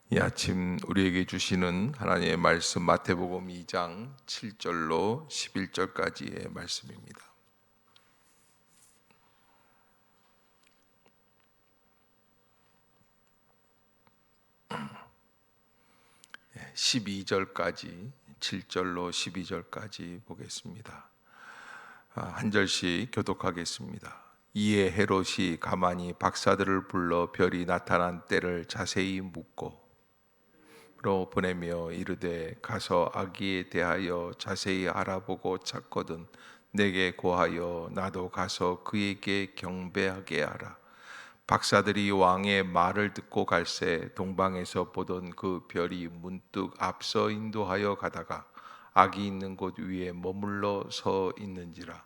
이 아침 우리에게 주시는 하나님의 말씀 마태복음 2장 7절로 11절까지의 말씀입니다. 12절까지 7절로 12절까지 보겠습니다. 한 절씩 교독하겠습니다. 이에 헤롯이 가만히 박사들을 불러 별이 나타난 때를 자세히 묻고 로 보내며 이르되 가서 아기에 대하여 자세히 알아보고 찾거든 내게 고하여 나도 가서 그에게 경배하게 하라. 박사들이 왕의 말을 듣고 갈새 동방에서 보던 그 별이 문득 앞서 인도하여 가다가 아기 있는 곳 위에 머물러 서 있는지라.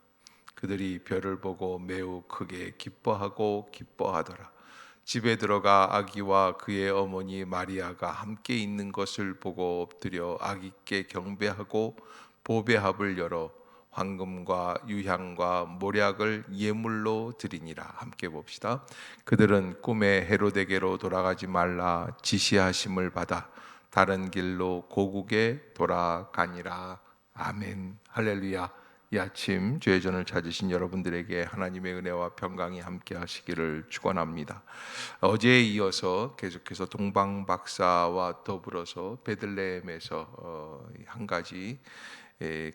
그들이 별을 보고 매우 크게 기뻐하더라. 집에 들어가 아기와 그의 어머니 마리아가 함께 있는 것을 보고 엎드려 아기께 경배하고 보배합을 열어 황금과 유향과 몰약을 예물로 드리니라. 함께 봅시다. 그들은 꿈에 헤로데게로 돌아가지 말라 지시하심을 받아 다른 길로 고국에 돌아가니라. 아멘. 할렐루야. 이 아침 주의 전을 찾으신 여러분들에게 하나님의 은혜와 평강이 함께 하시기를 축원합니다. 어제에 이어서 계속해서 동방 박사와 더불어서 베들레헴에서 한 가지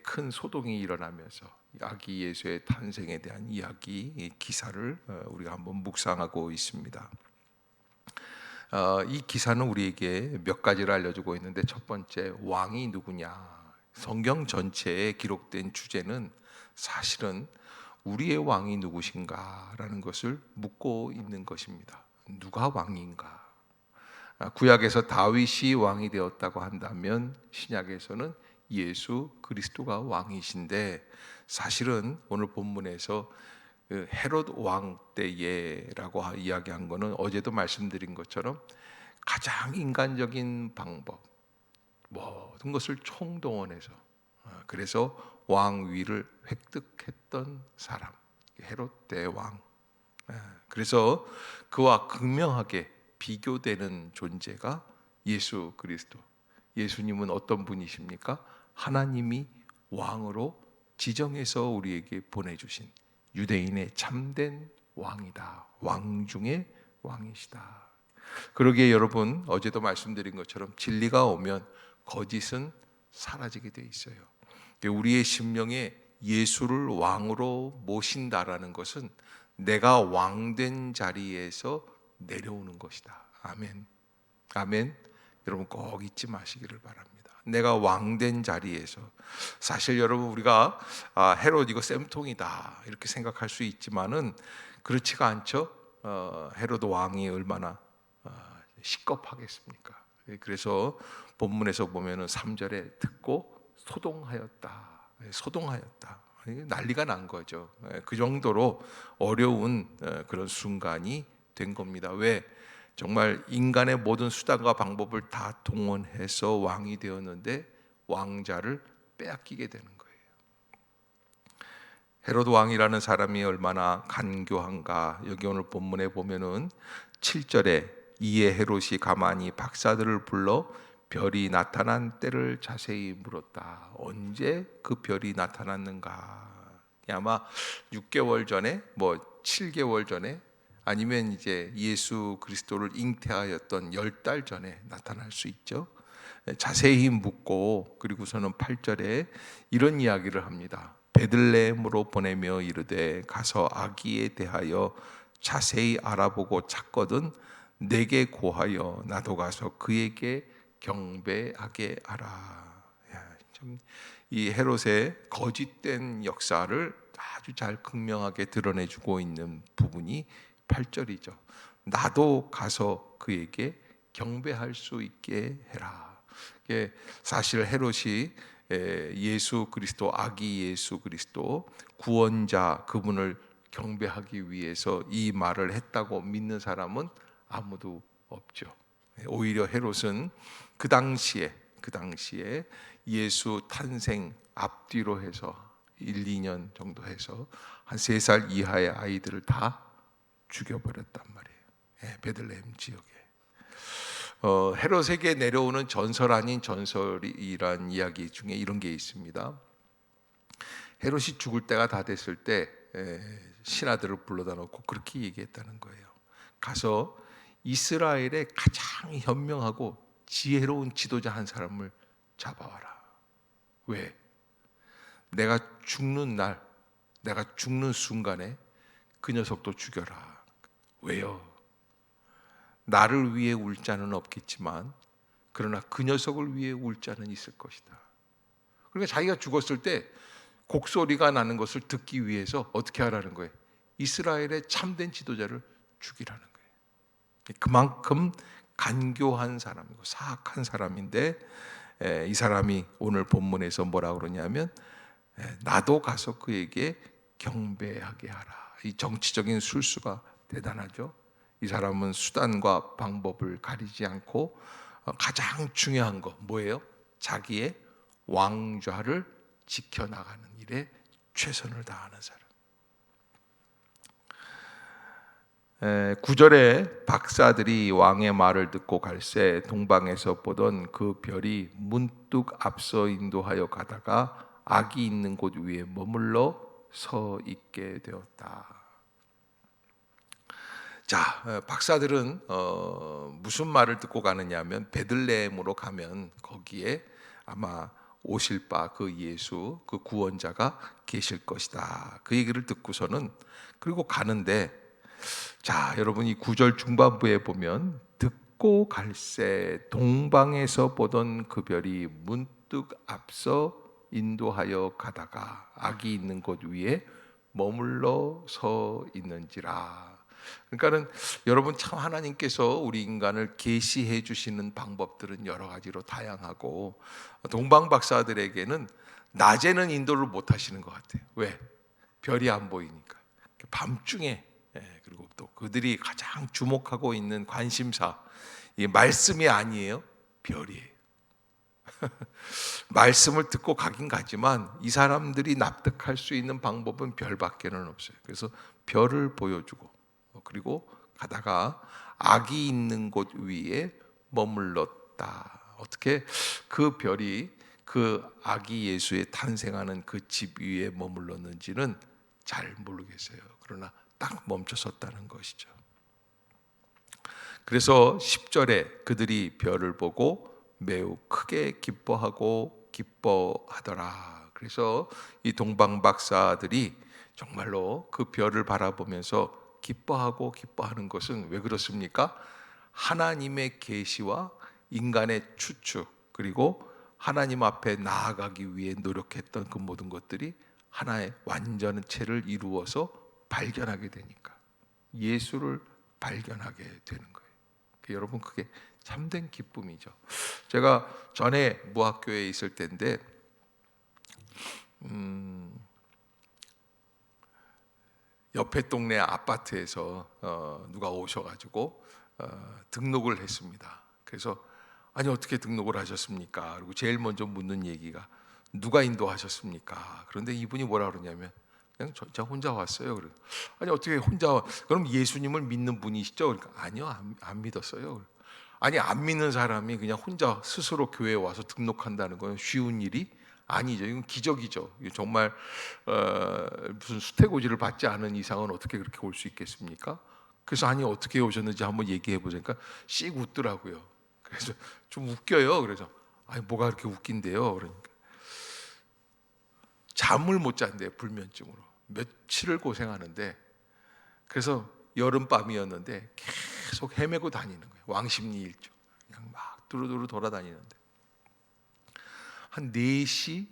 큰 소동이 일어나면서 아기 예수의 탄생에 대한 이야기 기사를 우리가 한번 묵상하고 있습니다. 이 기사는 우리에게 몇 가지를 알려주고 있는데, 첫 번째, 왕이 누구냐. 성경 전체에 기록된 주제는 사실은 우리의 왕이 누구신가라는 것을 묻고 있는 것입니다. 누가 왕인가? 구약에서 다윗이 왕이 되었다고 한다면 신약에서는 예수 그리스도가 왕이신데, 사실은 오늘 본문에서 헤롯 왕 때에라고 이야기한 것은 어제도 말씀드린 것처럼 가장 인간적인 방법, 모든 것을 총동원해서 그래서 왕위를 획득했던 사람, 헤롯 대왕. 그래서 그와 극명하게 비교되는 존재가 예수 그리스도. 예수님은 어떤 분이십니까? 하나님이 왕으로 지정해서 우리에게 보내주신 유대인의 참된 왕이다. 왕 중에 왕이시다. 그러기에 여러분, 어제도 말씀드린 것처럼 진리가 오면 거짓은 사라지게 돼 있어요. 우리의 심령에 예수를 왕으로 모신다라는 것은 내가 왕된 자리에서 내려오는 것이다. 아멘. 아멘. 여러분 꼭 잊지 마시기를 바랍니다. 내가 왕된 자리에서. 사실 여러분, 우리가 헤롯 이거 쌤통이다 이렇게 생각할 수 있지만은 그렇지가 않죠. 헤롯 왕이 얼마나 시겁하겠습니까? 그래서 본문에서 보면은 3절에 듣고 소동하였다. 소동하였다. 난리가 난 거죠. 그 정도로 어려운 그런 순간이 된 겁니다. 왜? 정말 인간의 모든 수단과 방법을 다 동원해서 왕이 되었는데 왕자를 빼앗기게 되는 거예요. 헤롯 왕이라는 사람이 얼마나 간교한가. 여기 오늘 본문에 보면은 7절에 이에 헤롯이 가만히 박사들을 불러 별이 나타난 때를 자세히 물었다. 언제 그 별이 나타났는가? 아마 6개월 전에, 7개월 전에, 아니면 이제 예수 그리스도를 잉태하였던 10달 전에 나타날 수 있죠. 자세히 묻고, 그리고서는 8절에 이런 이야기를 합니다. 베들레헴으로 보내며 이르되 가서 아기에 대하여 자세히 알아보고 찾거든 내게 고하여 나도 가서 그에게 경배하게 하라. 이 헤롯의 거짓된 역사를 아주 잘 극명하게 드러내주고 있는 부분이 8절이죠. 나도 가서 그에게 경배할 수 있게 해라. 사실 헤롯이 예수 그리스도, 아기 예수 그리스도 구원자, 그분을 경배하기 위해서 이 말을 했다고 믿는 사람은 아무도 없죠. 오히려 헤롯은 그 당시에 예수 탄생 앞뒤로 해서 1, 2년 정도 해서 한 3살 이하의 아이들을 다 죽여버렸단 말이에요. 베들레헴 지역에. 헤롯에게 내려오는 전설 아닌 전설이란 이야기 중에 이런 게 있습니다. 헤롯이 죽을 때가 다 됐을 때 신하들을 불러다 놓고 그렇게 얘기했다는 거예요. 가서 이스라엘의 가장 현명하고 지혜로운 지도자 한 사람을 잡아와라. 왜? 내가 죽는 날, 내가 죽는 순간에 그 녀석도 죽여라. 왜요? 나를 위해 울 자는 없겠지만 그러나 그 녀석을 위해 울 자는 있을 것이다. 그러니까 자기가 죽었을 때 곡소리가 나는 것을 듣기 위해서 어떻게 하라는 거예요? 이스라엘의 참된 지도자를 죽이라는 거예요. 그만큼 간교한 사람이고 사악한 사람인데 이 사람이 오늘 본문에서 뭐라고 그러냐면 나도 가서 그에게 경배하게 하라. 이 정치적인 술수가 대단하죠. 이 사람은 수단과 방법을 가리지 않고 가장 중요한 거 뭐예요? 자기의 왕좌를 지켜나가는 일에 최선을 다하는 사람. 9절에 박사들이 왕의 말을 듣고 갈새 동방에서 보던 그 별이 문득 앞서 인도하여 가다가 악이 있는 곳 위에 머물러 서 있게 되었다. 자, 박사들은 무슨 말을 듣고 가느냐면 베들레헴으로 가면 거기에 아마 오실 바 그 예수, 그 구원자가 계실 것이다. 그 얘기를 듣고서는 그리고 가는데 자, 여러분 이 9절 중반부에 보면 듣고 갈새 동방에서 보던 그 별이 문득 앞서 인도하여 가다가 악이 있는 곳 위에 머물러 서 있는지라. 그러니까는 여러분 참 하나님께서 우리 인간을 계시해 주시는 방법들은 여러 가지로 다양하고 동방 박사들에게는 낮에는 인도를 못 하시는 것 같아요. 왜? 별이 안 보이니까. 밤중에 그리고 또 그들이 가장 주목하고 있는 관심사 이 말씀이 아니에요. 별이에요. 말씀을 듣고 가긴 가지만 이 사람들이 납득할 수 있는 방법은 별밖에는 없어요. 그래서 별을 보여주고 그리고 가다가 악이 있는 곳 위에 머물렀다. 어떻게 그 별이 그 아기 예수의 탄생하는 그 집 위에 머물렀는지는 잘 모르겠어요. 그러나 딱 멈춰섰다는 것이죠. 그래서 10절에 그들이 별을 보고 매우 크게 기뻐하더라. 그래서 이 동방 박사들이 정말로 그 별을 바라보면서 기뻐하는 것은 왜 그렇습니까? 하나님의 계시와 인간의 추측 그리고 하나님 앞에 나아가기 위해 노력했던 그 모든 것들이 하나의 완전체를 이루어서 발견하게 되니까 예수를 발견하게 되는 거예요. 여러분 그게 참된 기쁨이죠. 제가 전에 무학교에 있을 때인데 옆에 동네 아파트에서 누가 오셔가지고 등록을 했습니다. 그래서 아니 어떻게 등록을 하셨습니까? 그리고 제일 먼저 묻는 얘기가 누가 인도하셨습니까? 그런데 이분이 뭐라 그러냐면 그냥 저 혼자 왔어요. 그래. 아니 어떻게 혼자 와? 그럼 예수님을 믿는 분이시죠? 그러니까 아니요 안 믿었어요. 아니 안 믿는 사람이 그냥 혼자 스스로 교회에 와서 등록한다는 건 쉬운 일이 아니죠. 이건 기적이죠. 정말 무슨 수태고지를 받지 않은 이상은 어떻게 그렇게 올 수 있겠습니까? 그래서 아니 어떻게 오셨는지 한번 얘기해 보니까 씩 웃더라고요. 그래서 좀 웃겨요. 그래서 아니 뭐가 그렇게 웃긴데요? 그러니까 잠을 못 잔대요. 불면증으로 며칠을 고생하는데 그래서 여름밤이었는데 계속 헤매고 다니는 거예요. 왕십리일조 그냥 막 두루두루 돌아다니는데 한 4시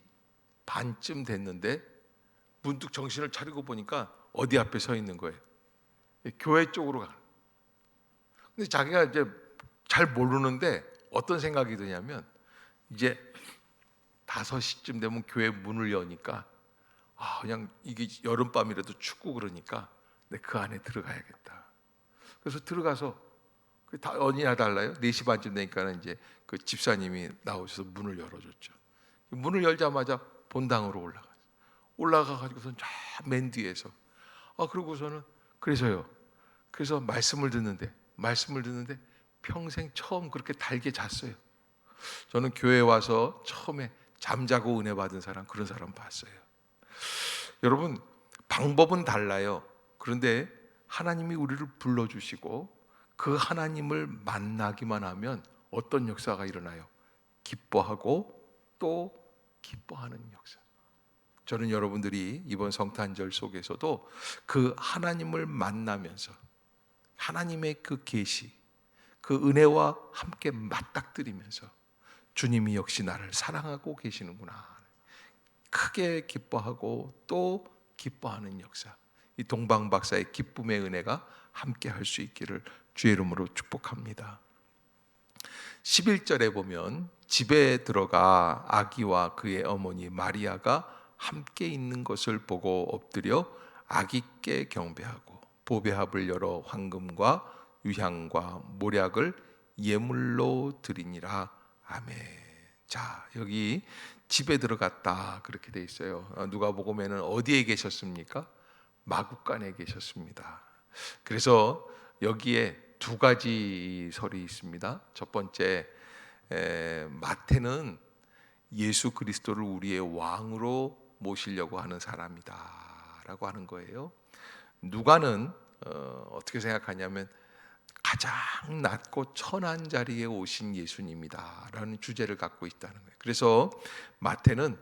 반쯤 됐는데 문득 정신을 차리고 보니까 어디 앞에 서 있는 거예요. 교회 쪽으로 가는. 근데 자기가 이제 잘 모르는데 어떤 생각이 드냐면 이제 5시쯤 되면 교회 문을 여니까 그냥 이게 여름밤이라도 춥고 그러니까 그 안에 들어가야겠다. 그래서 들어가서 다 어디나 달라요. 4시 반쯤 되니까는 이제 그 집사님이 나오셔서 문을 열어줬죠. 문을 열자마자 본당으로 올라가가지고선 쫙 맨 뒤에서 그러고서는 그래서 말씀을 듣는데 평생 처음 그렇게 달게 잤어요. 저는 교회 와서 처음에 잠자고 은혜 받은 사람, 그런 사람 봤어요. 여러분, 방법은 달라요. 그런데 하나님이 우리를 불러주시고 그 하나님을 만나기만 하면 어떤 역사가 일어나요? 기뻐하고 또 기뻐하는 역사. 저는 여러분들이 이번 성탄절 속에서도 그 하나님을 만나면서 하나님의 그 계시, 그 은혜와 함께 맞닥뜨리면서 주님이 역시 나를 사랑하고 계시는구나, 크게 기뻐하고 또 기뻐하는 역사, 이 동방 박사의 기쁨의 은혜가 함께 할 수 있기를 주의 이름으로 축복합니다. 11절에 보면 집에 들어가 아기와 그의 어머니 마리아가 함께 있는 것을 보고 엎드려 아기께 경배하고 보배합을 열어 황금과 유향과 모략을 예물로 드리니라. 아멘. 자, 여기 집에 들어갔다 그렇게 돼 있어요. 누가복음에는 어디에 계셨습니까? 마구간에 계셨습니다. 그래서 여기에 두 가지 설이 있습니다. 첫 번째, 마태는 예수 그리스도를 우리의 왕으로 모시려고 하는 사람이다라고 하는 거예요. 누가는 어떻게 생각하냐면 가장 낮고 천한 자리에 오신 예수님이다라는 주제를 갖고 있다는 거예요. 그래서 마태는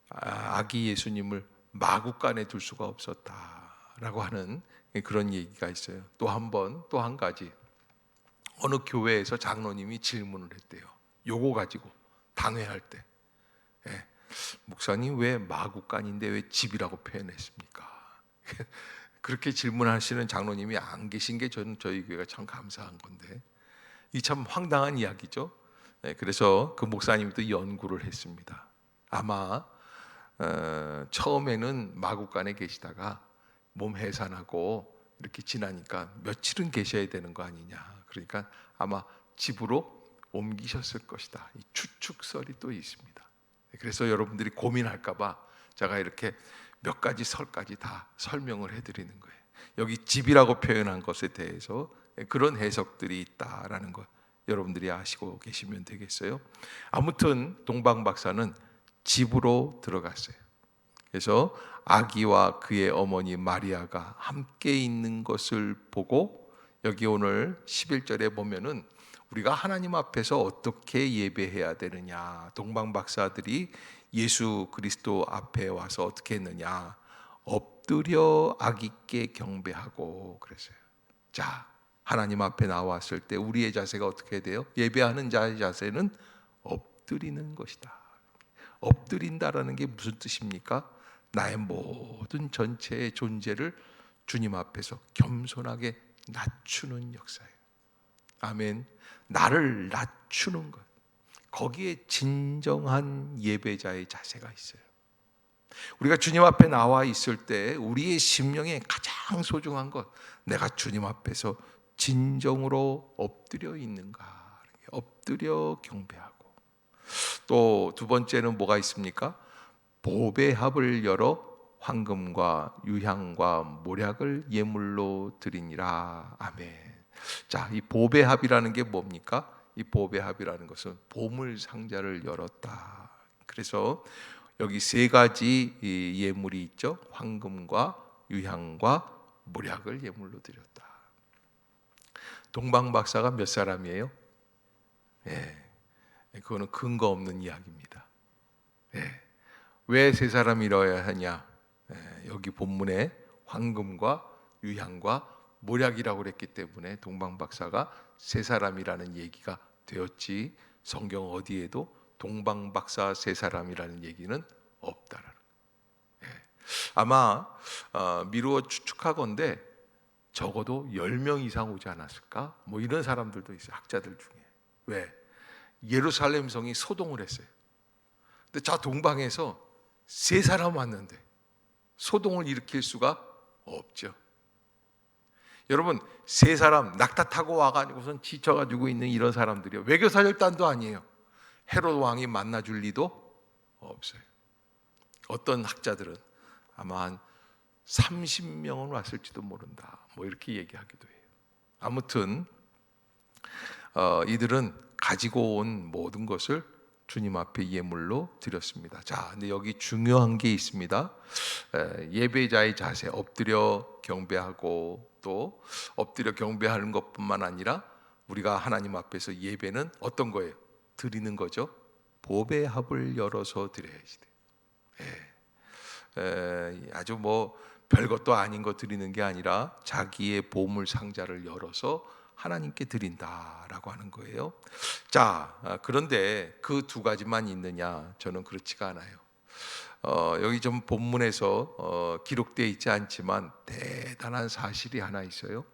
아기 예수님을 마구간에 둘 수가 없었다라고 하는 그런 얘기가 있어요. 또 한 가지, 어느 교회에서 장로님이 질문을 했대요. 요거 가지고 당회할 때, 목사님 왜 마구간인데 왜 집이라고 표현했습니까? 그렇게 질문하시는 장로님이 안 계신 게 저는 저희 교회가 참 감사한 건데, 이 참 황당한 이야기죠. 그래서 그 목사님이 또 연구를 했습니다. 아마 처음에는 마구간에 계시다가 몸 해산하고 이렇게 지나니까 며칠은 계셔야 되는 거 아니냐, 그러니까 아마 집으로 옮기셨을 것이다, 이 추측설이 또 있습니다. 그래서 여러분들이 고민할까 봐 제가 이렇게 몇 가지 설까지 다 설명을 해드리는 거예요. 여기 집이라고 표현한 것에 대해서 그런 해석들이 있다라는 것 여러분들이 아시고 계시면 되겠어요. 아무튼 동방 박사는 집으로 들어갔어요. 그래서 아기와 그의 어머니 마리아가 함께 있는 것을 보고, 여기 오늘 11절에 보면은 우리가 하나님 앞에서 어떻게 예배해야 되느냐, 동방 박사들이 예수 그리스도 앞에 와서 어떻게 했느냐, 엎드려 아기께 경배하고 그랬어요. 자, 하나님 앞에 나왔을 때 우리의 자세가 어떻게 돼요? 예배하는 자의 자세는 엎드리는 것이다. 엎드린다라는 게 무슨 뜻입니까? 나의 모든 전체의 존재를 주님 앞에서 겸손하게 낮추는 역사예요. 아멘. 나를 낮추는 것, 거기에 진정한 예배자의 자세가 있어요. 우리가 주님 앞에 나와 있을 때 우리의 심령에 가장 소중한 것, 내가 주님 앞에서 진정으로 엎드려 있는가, 엎드려 경배하고. 또 두 번째는 뭐가 있습니까? 보배합을 열어 황금과 유향과 모략을 예물로 드리니라. 아멘. 자, 이 보배합이라는 게 뭡니까? 이 보배합이라는 것은 보물 상자를 열었다. 그래서 여기 세 가지 예물이 있죠. 황금과 유향과 모략을 예물로 드렸다. 동방 박사가 몇 사람이에요? 그거는 근거 없는 이야기입니다. 왜 세 사람이라야 하냐? 여기 본문에 황금과 유향과 모략이라고 그랬기 때문에 동방 박사가 세 사람이라는 얘기가 되었지, 성경 어디에도 동방 박사 세 사람이라는 얘기는 없다라는. 아마 미루어 추측하건대 적어도 10명 이상 오지 않았을까? 뭐 이런 사람들도 있어요, 학자들 중에. 왜? 예루살렘 성이 소동을 했어요. 근데 저 동방에서 세 사람 왔는데 소동을 일으킬 수가 없죠. 여러분, 세 사람 낙타 타고 와가지고선 지쳐가지고 있는 이런 사람들이요, 외교사절단도 아니에요. 헤롯 왕이 만나줄 리도 없어요. 어떤 학자들은 아마 한 30명은 왔을지도 모른다, 뭐 이렇게 얘기하기도 해요. 아무튼 이들은 가지고 온 모든 것을 주님 앞에 예물로 드렸습니다. 자, 근데 여기 중요한 게 있습니다. 예배자의 자세, 엎드려 경배하고 또 엎드려 경배하는 것뿐만 아니라 우리가 하나님 앞에서 예배는 어떤 거예요? 드리는 거죠. 보배 합을 열어서 드려야지 돼. 아주 뭐 별것도 아닌 거 드리는 게 아니라 자기의 보물 상자를 열어서 하나님께 드린다라고 하는 거예요. 자, 그런데 그 두 가지만 있느냐? 저는 그렇지가 않아요. 여기 좀 본문에서 기록되어 있지 않지만 대단한 사실이 하나 있어요.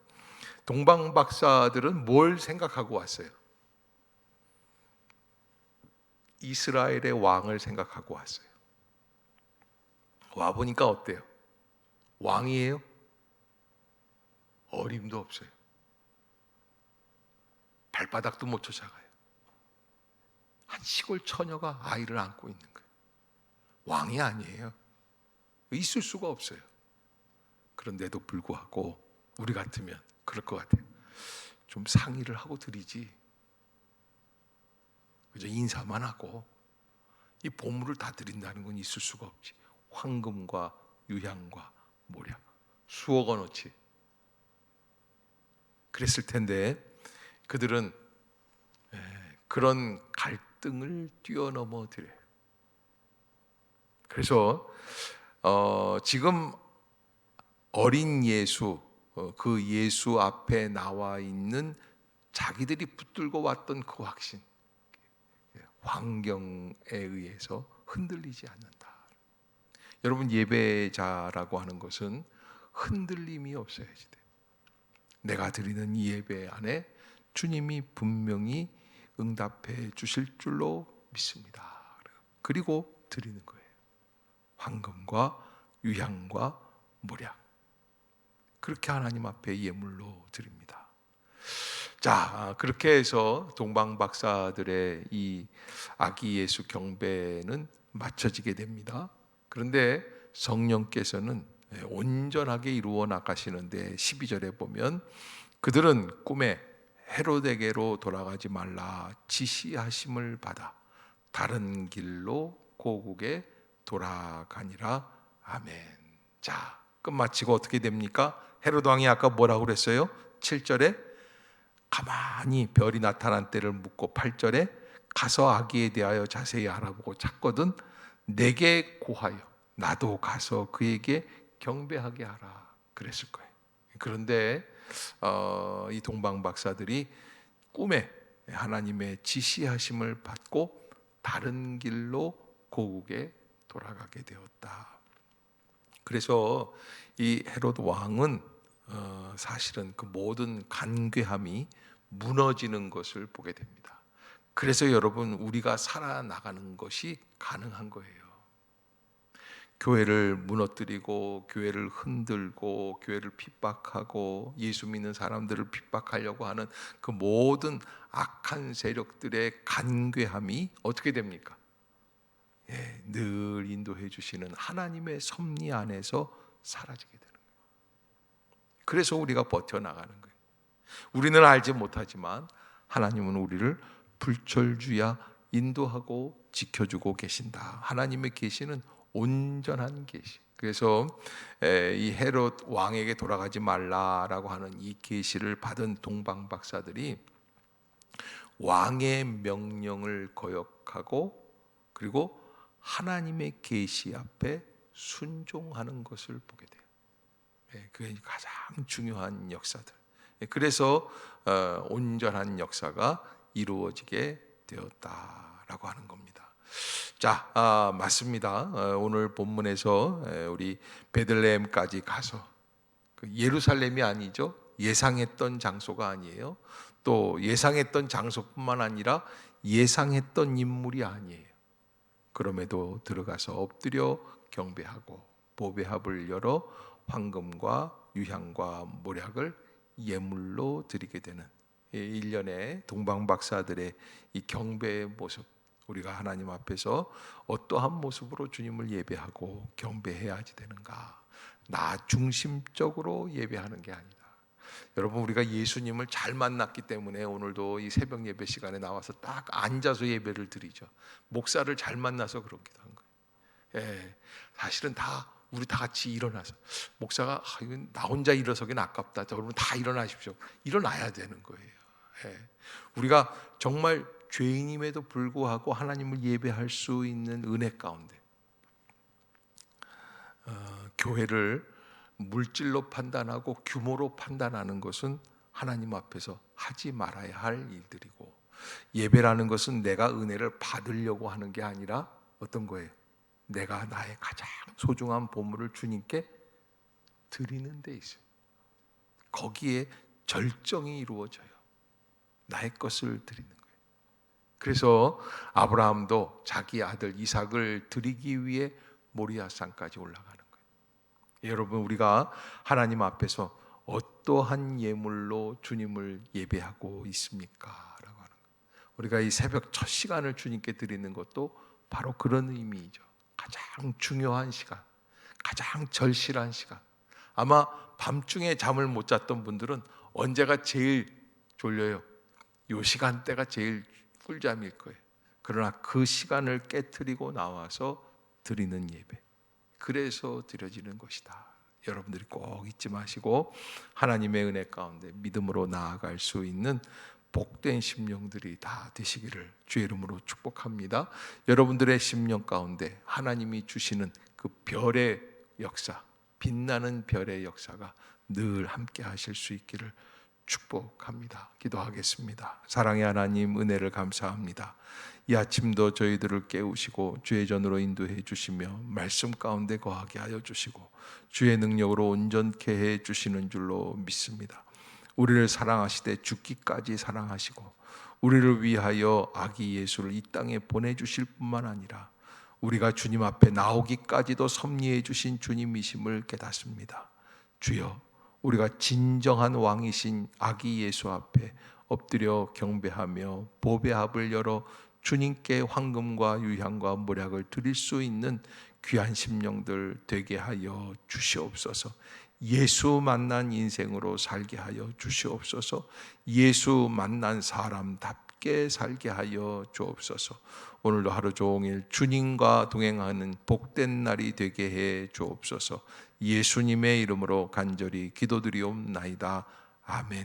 동방 박사들은 뭘 생각하고 왔어요? 이스라엘의 왕을 생각하고 왔어요. 와 보니까 어때요? 왕이에요? 어림도 없어요. 발바닥도 못 쫓아가요. 한 시골 처녀가 아이를 안고 있는 거예요. 왕이 아니에요. 있을 수가 없어요. 그런데도 불구하고 우리 같으면 그럴 것 같아요. 좀 상의를 하고 드리지. 그저 인사만 하고 이 보물을 다 드린다는 건 있을 수가 없지. 황금과 유향과 모략 수억 원어치. 그랬을 텐데 그들은 그런 갈등을 뛰어넘어 드려요. 그래서 지금 어린 예수, 그 예수 앞에 나와 있는 자기들이 붙들고 왔던 그 확신, 환경에 의해서 흔들리지 않는다. 여러분, 예배자라고 하는 것은 흔들림이 없어야지 돼요. 내가 드리는 이 예배 안에 주님이 분명히 응답해 주실 줄로 믿습니다. 그리고 드리는 거예요. 황금과 유향과 모략, 그렇게 하나님 앞에 예물로 드립니다. 자, 그렇게 해서 동방 박사들의 이 아기 예수 경배는 마쳐지게 됩니다. 그런데 성령께서는 온전하게 이루어 나가시는데 12절에 보면 그들은 꿈에 헤롯에게로 돌아가지 말라 지시하심을 받아 다른 길로 고국에 돌아가니라. 아멘. 자, 끝마치고 어떻게 됩니까? 헤롯 왕이 아까 뭐라고 그랬어요? 7절에 가만히 별이 나타난 때를 묻고 8절에 가서 아기에 대하여 자세히 알아보고 찾거든 내게 고하여 나도 가서 그에게 경배하게 하라 그랬을 거예요. 그런데 이 동방 박사들이 꿈에 하나님의 지시하심을 받고 다른 길로 고국에 돌아가게 되었다. 그래서 이 헤롯 왕은 사실은 그 모든 간괴함이 무너지는 것을 보게 됩니다. 그래서 여러분, 우리가 살아나가는 것이 가능한 거예요. 교회를 무너뜨리고 교회를 흔들고 교회를 핍박하고 예수 믿는 사람들을 핍박하려고 하는 그 모든 악한 세력들의 간괴함이 어떻게 됩니까? 늘 인도해 주시는 하나님의 섭리 안에서 사라지게 되는 거예요. 그래서 우리가 버텨나가는 거예요. 우리는 알지 못하지만 하나님은 우리를 불철주야 인도하고 지켜주고 계신다. 하나님의 계시는 온전한 계시. 그래서 이 헤롯 왕에게 돌아가지 말라라고 하는 이 계시를 받은 동방 박사들이 왕의 명령을 거역하고 그리고 하나님의 계시 앞에 순종하는 것을 보게 돼요. 그게 가장 중요한 역사들. 그래서 온전한 역사가 이루어지게 되었다라고 하는 겁니다. 자, 맞습니다. 오늘 본문에서 우리 베들레헴까지 가서 예루살렘이 아니죠. 예상했던 장소가 아니에요. 또 예상했던 장소뿐만 아니라 예상했던 인물이 아니에요. 그럼에도 들어가서 엎드려 경배하고 보배합을 열어 황금과 유향과 모략을 예물로 드리게 되는 일련의 동방 박사들의 이 경배의 모습, 우리가 하나님 앞에서 어떠한 모습으로 주님을 예배하고 경배해야지 되는가? 나 중심적으로 예배하는 게 아니다. 여러분, 우리가 예수님을 잘 만났기 때문에 오늘도 이 새벽 예배 시간에 나와서 딱 앉아서 예배를 드리죠. 목사를 잘 만나서 그러기도 한 거예요. 예, 사실은 우리 다 같이 일어나서 목사가 이건 나 혼자 일어서긴 아깝다. 여러분 다 일어나십시오. 일어나야 되는 거예요. 예, 우리가 정말 죄인임에도 불구하고 하나님을 예배할 수 있는 은혜 가운데 교회를 물질로 판단하고 규모로 판단하는 것은 하나님 앞에서 하지 말아야 할 일들이고, 예배라는 것은 내가 은혜를 받으려고 하는 게 아니라 어떤 거예요? 내가 나의 가장 소중한 보물을 주님께 드리는 데 있어요. 거기에 절정이 이루어져요. 나의 것을 드리는 거예요. 그래서 아브라함도 자기 아들 이삭을 드리기 위해 모리아산까지 올라가는 거예요. 여러분, 우리가 하나님 앞에서 어떠한 예물로 주님을 예배하고 있습니까? 라고 하는 거예요. 우리가 이 새벽 첫 시간을 주님께 드리는 것도 바로 그런 의미이죠. 가장 중요한 시간, 가장 절실한 시간. 아마 밤중에 잠을 못 잤던 분들은 언제가 제일 졸려요? 요 시간대가 제일 꿀잠일 거예요. 그러나 그 시간을 깨트리고 나와서 드리는 예배, 그래서 드려지는 것이다. 여러분들이 꼭 잊지 마시고 하나님의 은혜 가운데 믿음으로 나아갈 수 있는 복된 심령들이 다 되시기를 주의 이름으로 축복합니다. 여러분들의 심령 가운데 하나님이 주시는 그 별의 역사, 빛나는 별의 역사가 늘 함께 하실 수 있기를 축복합니다. 기도하겠습니다. 사랑의 하나님, 은혜를 감사합니다. 이 아침도 저희들을 깨우시고 주의 전으로 인도해 주시며 말씀 가운데 거하게 하여 주시고 주의 능력으로 온전케 해 주시는 줄로 믿습니다. 우리를 사랑하시되 죽기까지 사랑하시고 우리를 위하여 아기 예수를 이 땅에 보내주실 뿐만 아니라 우리가 주님 앞에 나오기까지도 섭리해 주신 주님이심을 깨닫습니다. 주여, 우리가 진정한 왕이신 아기 예수 앞에 엎드려 경배하며 보배 합을 열어 주님께 황금과 유향과 몰약을 드릴 수 있는 귀한 심령들 되게 하여 주시옵소서. 예수 만난 인생으로 살게 하여 주시옵소서. 예수 만난 사람답게 살게 하여 주옵소서. 오늘도 하루 종일 주님과 동행하는 복된 날이 되게 해 주옵소서. 예수님의 이름으로 간절히 기도드리옵나이다. 아멘.